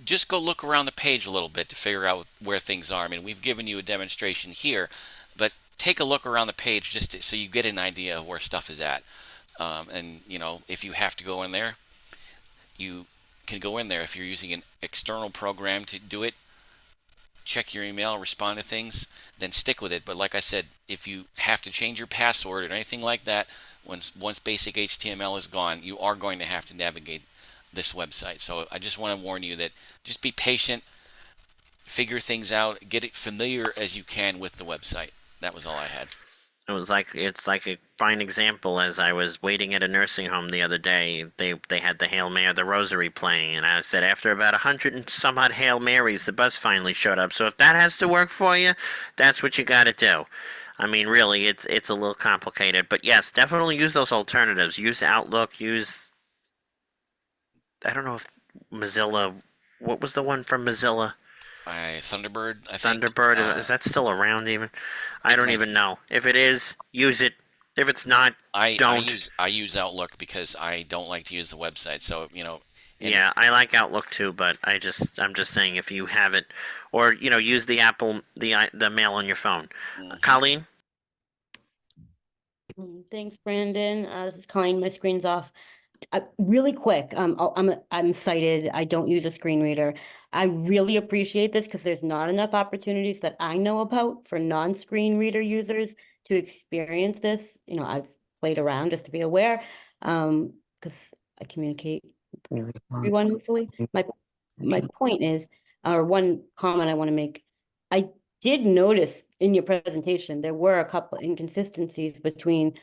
just go look around the page a little bit to figure out where things are. I mean, we've given you a demonstration here, but take a look around the page so you get an idea of where stuff is at. And if you have to go in there, you can go in there. If you're using an external program to do it, check your email, respond to things, then stick with it. But like I said, if you have to change your password or anything like that, once basic HTML is gone, you are going to have to navigate this website. So I just want to warn you that just be patient, figure things out, get it familiar as you can with the website. That was all I had. It's like a fine example. As I was waiting at a nursing home the other day, they had the Hail Mary, the Rosary playing, and I said after about 100 and some odd Hail Marys, the bus finally showed up. So if that has to work for you, that's what you got to do. I mean, really, it's a little complicated, but yes, definitely use those alternatives. Use Outlook. I don't know if Mozilla. What was the one from Mozilla? Thunderbird, I think. Thunderbird, is that still around even? I don't even know. If it is, use it. If it's not, don't. I use Outlook because I don't like to use the website. So, Yeah, I like Outlook too, but I'm just saying if you have it, or use the Apple the mail on your phone. Colleen? Thanks, Brandon. This is Colleen. My screen's off. Really quick, I'm sighted. I don't use a screen reader. I really appreciate this because there's not enough opportunities that I know about for non-screen reader users to experience this. I've played around just to be aware, because I communicate with everyone, hopefully. My point is, or one comment I want to make, I did notice in your presentation there were a couple inconsistencies between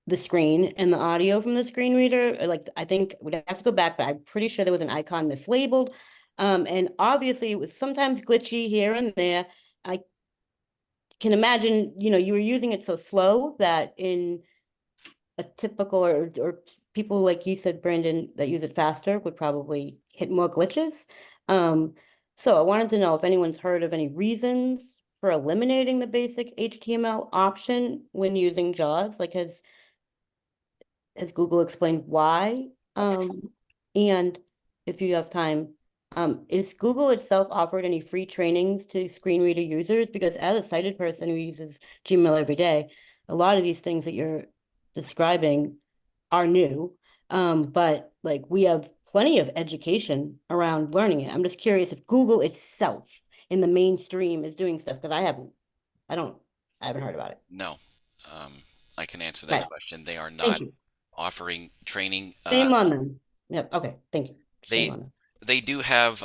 the screen and the audio from the screen reader. Like, I think we'd have to go back, but I'm pretty sure there was an icon mislabeled. And obviously it was sometimes glitchy here and there. I can imagine, you were using it so slow that in a typical or people like you said, Brandon, that use it faster would probably hit more glitches. So I wanted to know if anyone's heard of any reasons for eliminating the basic HTML option when using JAWS. Like, has Google explained why? And if you have time, is Google itself offered any free trainings to screen reader users? Because as a sighted person who uses Gmail every day, a lot of these things that you're describing are new. But like, we have plenty of education around learning it. I'm just curious if Google itself in the mainstream is doing stuff, because I haven't heard about it. No, I can answer that question. They are not offering training. Shame on them. Yep. Okay. Thank you. Shame on them. They do have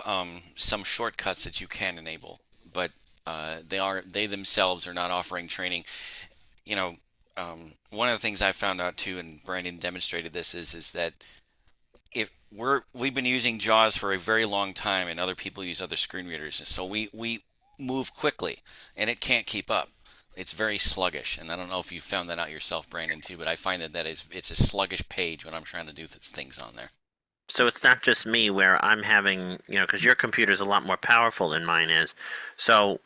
some shortcuts that you can enable, but they themselves are not offering training. One of the things I found out too, and Brandon demonstrated this, is that if we've been using JAWS for a very long time, and other people use other screen readers, so we move quickly, and it can't keep up. It's very sluggish, and I don't know if you found that out yourself, Brandon, too, but I find it's a sluggish page when I'm trying to do things on there. So it's not just me where I'm having, because your computer's a lot more powerful than mine is. So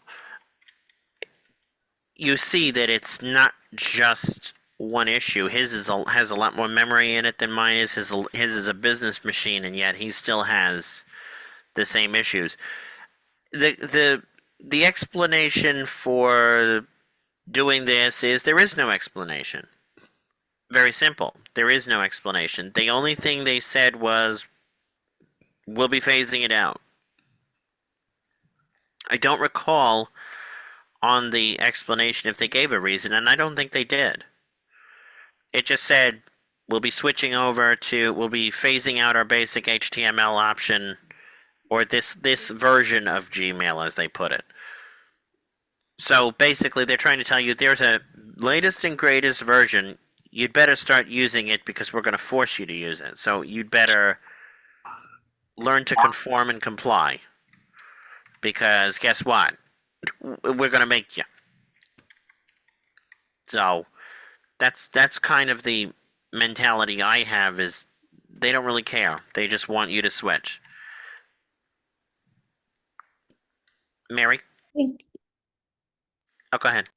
you see that it's not just one issue. His has a lot more memory in it than mine is. His is a business machine, and yet he still has the same issues. The explanation for doing this is there is no explanation. Very simple. There is no explanation. The only thing they said was, we'll be phasing it out. I don't recall on the explanation if they gave a reason, and I don't think they did. It just said, we'll be switching over we'll be phasing out our basic HTML option, or this version of Gmail, as they put it. So basically, they're trying to tell you there's a latest and greatest version. You'd better start using it because we're going to force you to use it. So you'd better learn to conform and comply. Because guess what? we're gonna make you. So that's kind of the mentality I have is they don't really care. They just want you to switch. Mary? Thank- Oh, go ahead.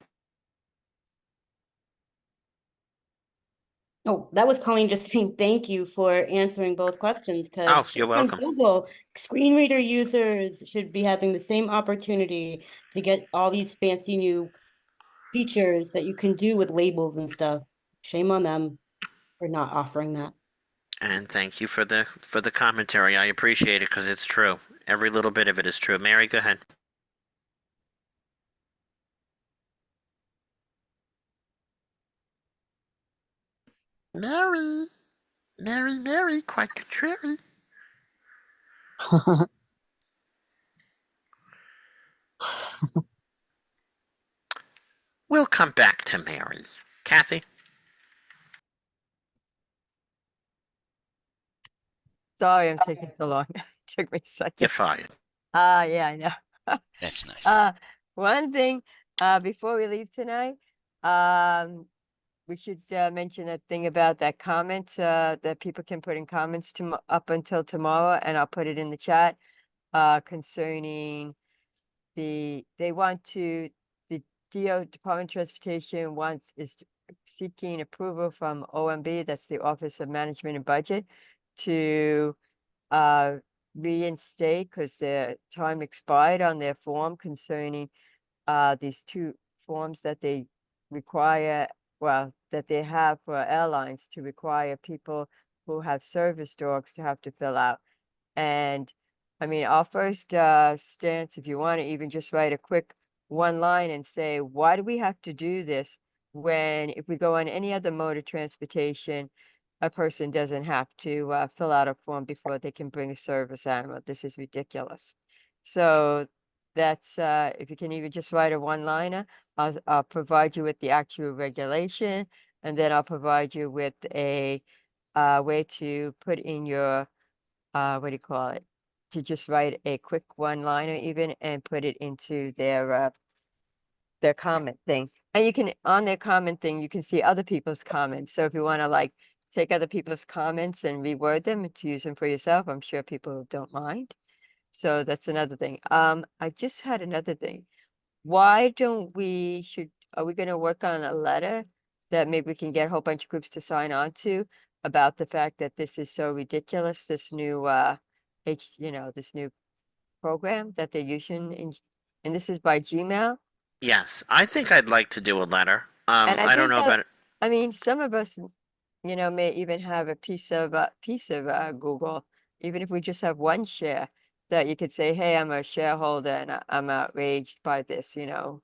Oh, that was Colleen just saying thank you for answering both questions Oh, because you're on welcome. Google, screen reader users should be having the same opportunity to get all these fancy new features that you can do with labels and stuff. Shame on them for not offering that. And thank you for the commentary. I appreciate it because it's true. Every little bit of it is true. Mary, go ahead. Mary, Mary, quite contrary. We'll come back to Mary. Kathy? Sorry, I'm taking so long. It took me a You're second. fired. Yeah, I know. That's nice. One thing, before we leave tonight, we should mention a thing about that comment that people can put in comments to up until tomorrow, and I'll put it in the chat concerning the Department of Transportation seeking approval from OMB, that's the Office of Management and Budget, to reinstate because their time expired on their form concerning these two forms that they require, well, that they have for airlines to require people who have service dogs to have to fill out. And I mean, our first stance, if you want to even just write a quick one line and say, why do we have to do this when if we go on any other mode of transportation, a person doesn't have to fill out a form before they can bring a service animal. This is ridiculous. So that's if you can even just write a one-liner, I'll provide you with the actual regulation, and then I'll provide you with a way to put in your what do you call it? To just write a quick one-liner even and put it into their comment thing. And you can, on their comment thing, you can see other people's comments. So if you want to like take other people's comments and reword them and to use them for yourself, I'm sure people don't mind. So that's another thing. I just had another thing. Why don't we are we gonna work on a letter that maybe we can get a whole bunch of groups to sign on to about the fact that this is so ridiculous, this new this new program that they're using and this is by Gmail? Yes, I think I'd like to do a letter. And I don't know about it. I mean, some of us, may even have a piece of Google, even if we just have one share that you could say, hey, I'm a shareholder and I'm outraged by this, So,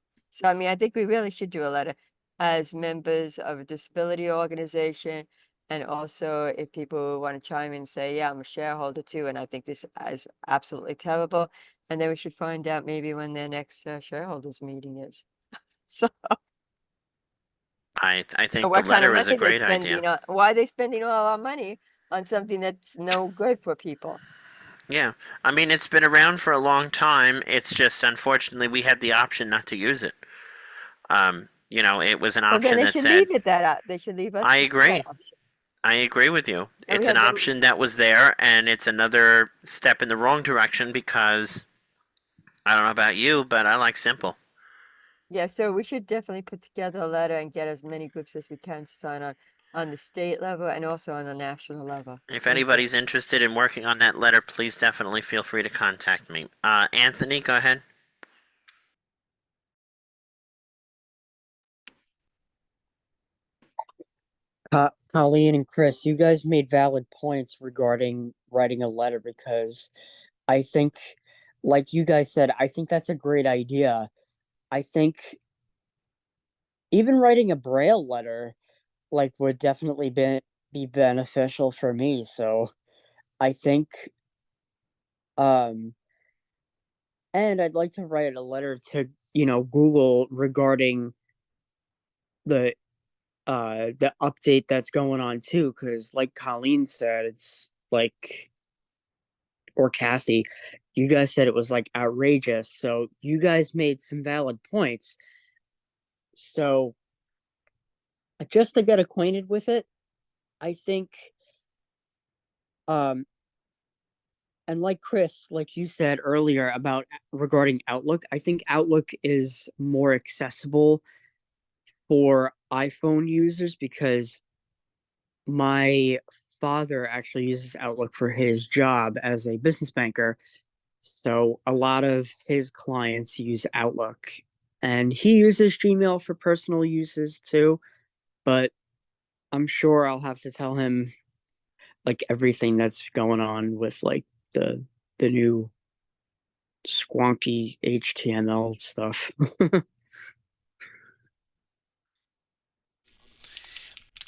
I mean, I think we really should do a letter as members of a disability organization. And also if people want to chime in and say, yeah, I'm a shareholder too, and I think this is absolutely terrible. And then we should find out maybe when their next shareholders meeting is. So I think the what kind of letter is a money they're great spending idea. why are they spending all our money on something that's no good for people? Yeah, I mean it's been around for a long time. It's just unfortunately we had the option not to use it. It was an Well, then option they that should said, leave it that they should leave us I that agree. option. I agree with you. And we It's an have no- option that was there, and it's another step in the wrong direction because I don't know about you, but I like simple. Yeah, so we should definitely put together a letter and get as many groups as we can to sign on the state level and also on the national level. If Thank you. anybody's interested in working on that letter, please definitely feel free to contact me. Anthony, go ahead. Colleen and Chris, you guys made valid points regarding writing a letter because I think, like you guys said, I think that's a great idea. I think even writing a braille letter like would definitely be beneficial for me. So I think um and I'd like to write a letter to, Google regarding the the update that's going on too, because like Colleen said, it's like or Kathy, you guys said it was like outrageous. So you guys made some valid points. So just to get acquainted with it, I think, um, and like Chris, like you said earlier about regarding Outlook, I think Outlook is more accessible for iPhone users because my father actually uses Outlook for his job as a business banker. So a lot of his clients use Outlook and he uses Gmail for personal uses too, but I'm sure I'll have to tell him like everything that's going on with like the new squonky HTML stuff.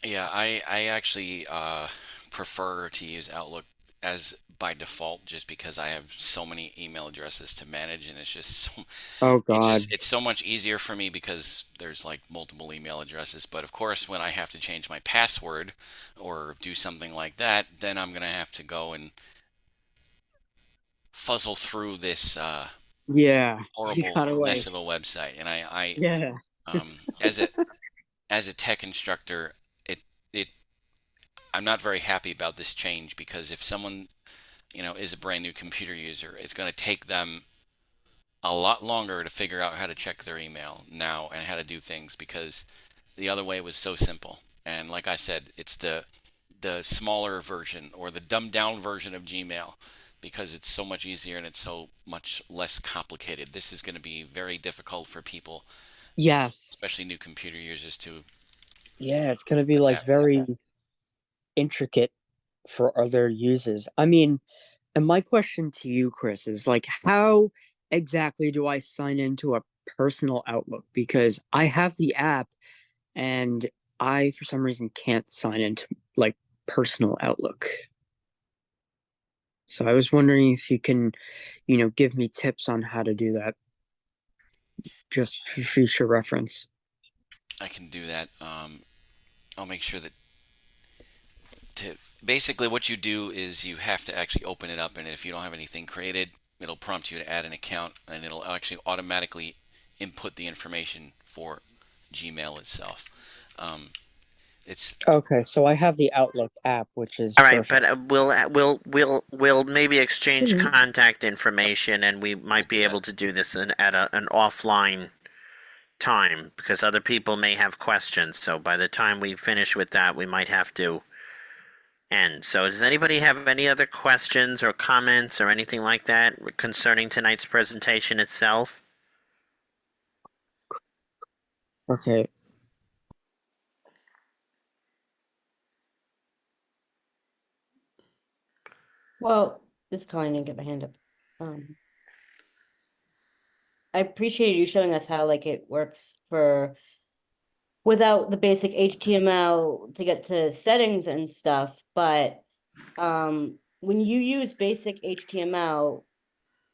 Yeah, I actually prefer to use Outlook as by default just because I have so many email addresses to manage and it's just so Oh God. it's so much easier for me because there's like multiple email addresses. But of course, when I have to change my password or do something like that, then I'm gonna have to go and fuzzle through this Yeah. You horrible gotta mess like of a website. And I yeah. as a tech instructor, it I'm not very happy about this change because if someone, is a brand new computer user, it's going to take them a lot longer to figure out how to check their email now and how to do things because the other way was so simple. And like I said, it's the smaller version or the dumbed down version of Gmail because it's so much easier and it's so much less complicated. This is going to be very difficult for people, Yes. especially new computer users, to Yeah, it's gonna be like adapt to. very intricate for other users. I mean, and my question to you, Chris, is like, how exactly do I sign into a personal Outlook? Because I have the app and I, for some reason, can't sign into like personal Outlook. So I was wondering if you can, give me tips on how to do that, just for future reference. I can do that. I'll make sure that to basically what you do is you have to actually open it up, and if you don't have anything created, it'll prompt you to add an account, and it'll actually automatically input the information for Gmail itself. Um, it's Okay, so I have the Outlook app, which is All right, but perfect. we'll maybe exchange Mhm. contact information, and we might be able to do this an offline time because other people may have questions. So by the time we finish with that, we might have to end. So does anybody have any other questions or comments or anything like that concerning tonight's presentation itself? Okay. Well, this Colleen didn't get my hand up. Um, I appreciate you showing us how like it works for without the basic HTML to get to settings and stuff, but when you use basic HTML,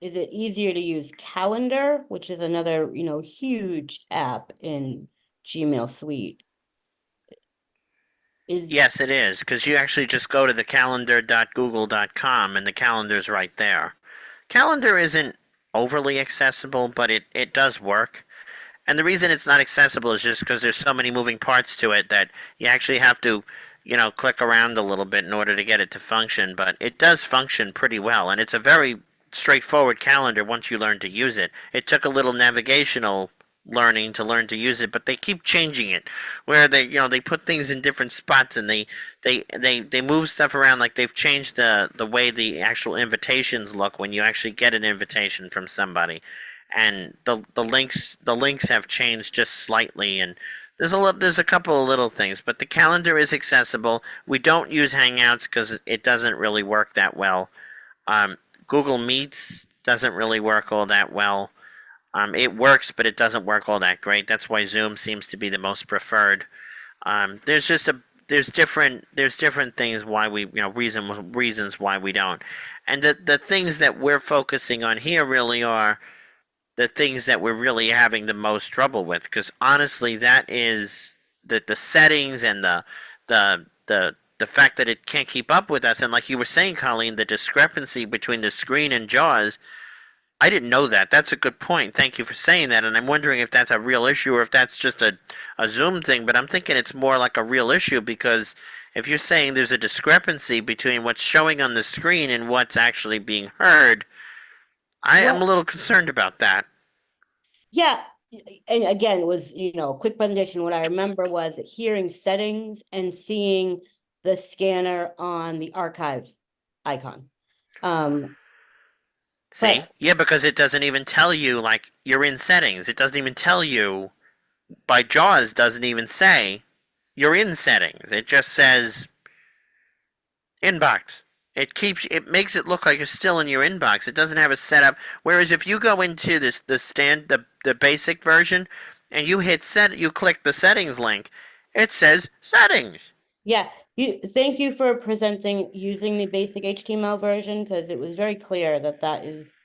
is it easier to use Calendar, which is another, huge app in Gmail Suite? Is Yes, it is, because you actually just go to the calendar.google.com and the calendar's right there. Calendar isn't overly accessible, but it does work. And the reason it's not accessible is just because there's so many moving parts to it that you actually have to, click around a little bit in order to get it to function. But it does function pretty well, and it's a very straightforward calendar once you learn to use it. It took a little navigational learning to learn to use it, but they keep changing it, where they put things in different spots and they move stuff around. Like they've changed the way the actual invitations look when you actually get an invitation from somebody, and the links have changed just slightly, and there's a couple of little things, but the calendar is accessible. We don't use Hangouts because it doesn't really work that well. um, Google Meets doesn't really work all that well. It works, but it doesn't work all that great. That's why Zoom seems to be the most preferred. There's just a there's different things why we reasons why we don't, and the things that we're focusing on here really are the things that we're really having the most trouble with. Because honestly, that is the settings and the fact that it can't keep up with us, and like you were saying, Colleen, the discrepancy between the screen and JAWS I didn't know that. That's a good point. Thank you for saying that. And I'm wondering if that's a real issue or if that's just a Zoom thing. But I'm thinking it's more like a real issue because if you're saying there's a discrepancy between what's showing on the screen and what's actually being heard, I am a little concerned about that. Yeah, and again, it was, a quick presentation. What I remember was hearing settings and seeing the scanner on the archive icon. See? But- Yeah, because it doesn't even tell you, like, you're in settings. It doesn't even tell you, by JAWS, doesn't even say you're in settings. It just says inbox. It makes it look like you're still in your inbox. It doesn't have a setup. Whereas if you go into the basic version and you click the settings link, it says settings. Yeah, thank you for presenting using the basic HTML version, because it was very clear that is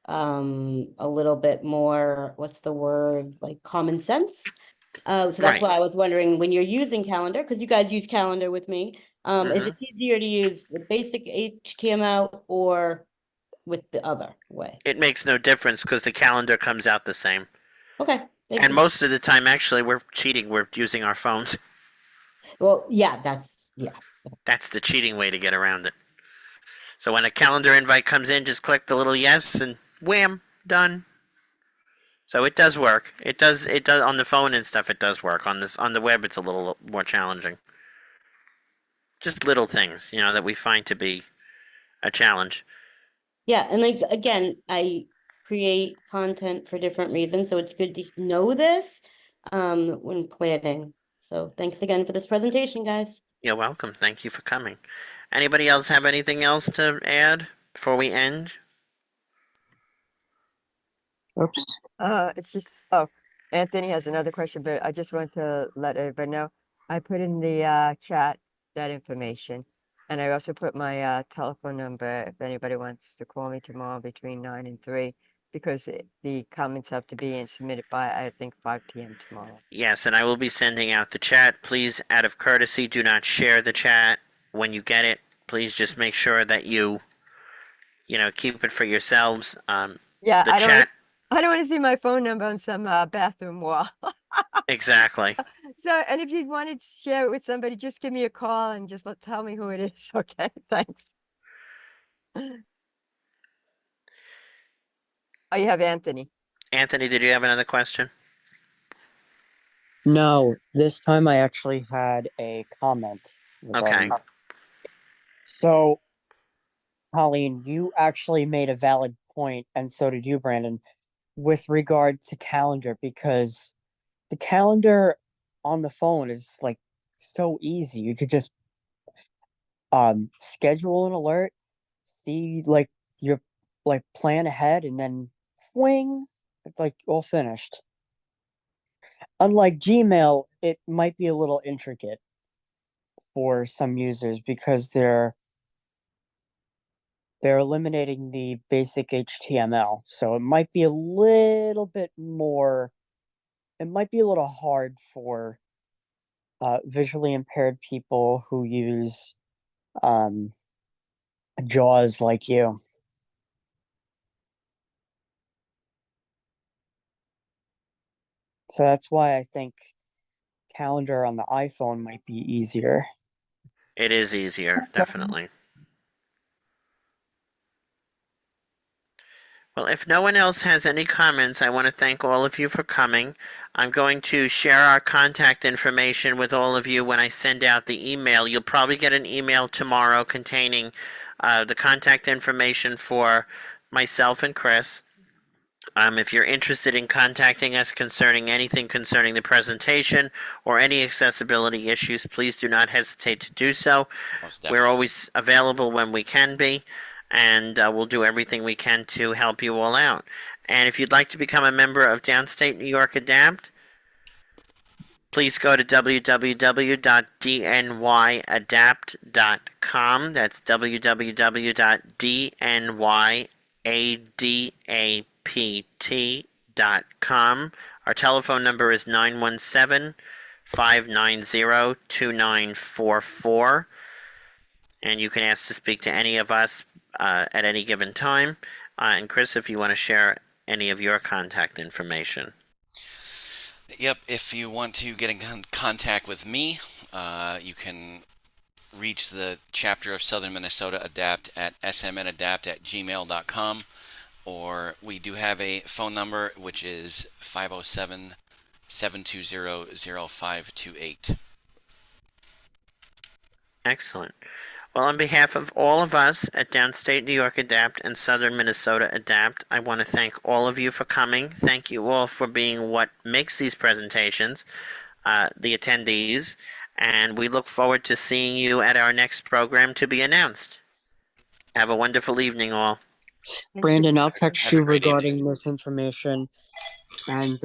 a little bit more, what's the word, like common sense. So that's Right. why I was wondering, when you're using Calendar, because you guys use Calendar with me, is it easier to use the basic HTML or with the other way? It makes no difference because the calendar comes out the same. Okay, thank And you. most of the time, actually, we're cheating. We're using our phones. Well, yeah, that's That's the cheating way to get around it. So when a calendar invite comes in, just click the little yes and wham, done. So it does work. It does on the phone and stuff. It does work on the web. It's a little more challenging. Just little things, that we find to be a challenge. Yeah, and like again, I create content for different reasons, so it's good to know this when planning. So thanks again for this presentation, guys. You're welcome. Thank you for coming. Anybody else have anything else to add before we end? Oops. It's just, Anthony has another question, but I just want to let everybody know. I put in the chat that information. And I also put my telephone number if anybody wants to call me tomorrow between 9 and 3, because the comments have to be submitted by, I think, 5 p.m. tomorrow. Yes, and I will be sending out the chat. Please, out of courtesy, do not share the chat when you get it. Please just make sure that you keep it for yourselves. Yeah, The chat. I don't want to see my phone number on some bathroom wall. Exactly. So, and if you wanted to share it with somebody, just give me a call and just tell me who it is. Okay, thanks. Oh, you have Anthony. Anthony, did you have another question? No, this time I actually had a comment. regarding- So, Colleen, you actually made a valid point, and so did you, Brandon, with regard to calendar, because the calendar on the phone is like so easy. You could just schedule an alert, see like your plan ahead, and then swing, it's like all finished. Unlike Gmail, it might be a little intricate for some users because they're eliminating the basic HTML. So it might be a little bit more, it might be a little hard for visually impaired people who use JAWS like you. So that's why I think calendar on the iPhone might be easier. It is easier, definitely. Well, if no one else has any comments, I want to thank all of you for coming. I'm going to share our contact information with all of you when I send out the email. You'll probably get an email tomorrow containing the contact information for myself and Chris. If you're interested in contacting us concerning anything concerning the presentation or any accessibility issues, please do not hesitate to do so. Most We're definitely. always available when we can be, and we'll do everything we can to help you all out. And if you'd like to become a member of Downstate New York Adapt, please go to www.dnyadapt.com. That's www.dnyadapt.com. Our telephone number is 917-590-2944. And you can ask to speak to any of us at any given time. And Chris, if you want to share any of your contact information. Yep, if you want to get in contact with me, you can reach the chapter of Southern Minnesota Adapt at smnadapt@gmail.com, or we do have a phone number, which is 507-720-0528. Excellent. Well, on behalf of all of us at Downstate New York Adapt and Southern Minnesota Adapt, I want to thank all of you for coming. Thank you all for being what makes these presentations, the attendees, and we look forward to seeing you at our next program to be announced. Have a wonderful evening, all. Brandon, I'll text Have a you great evening. regarding this information, and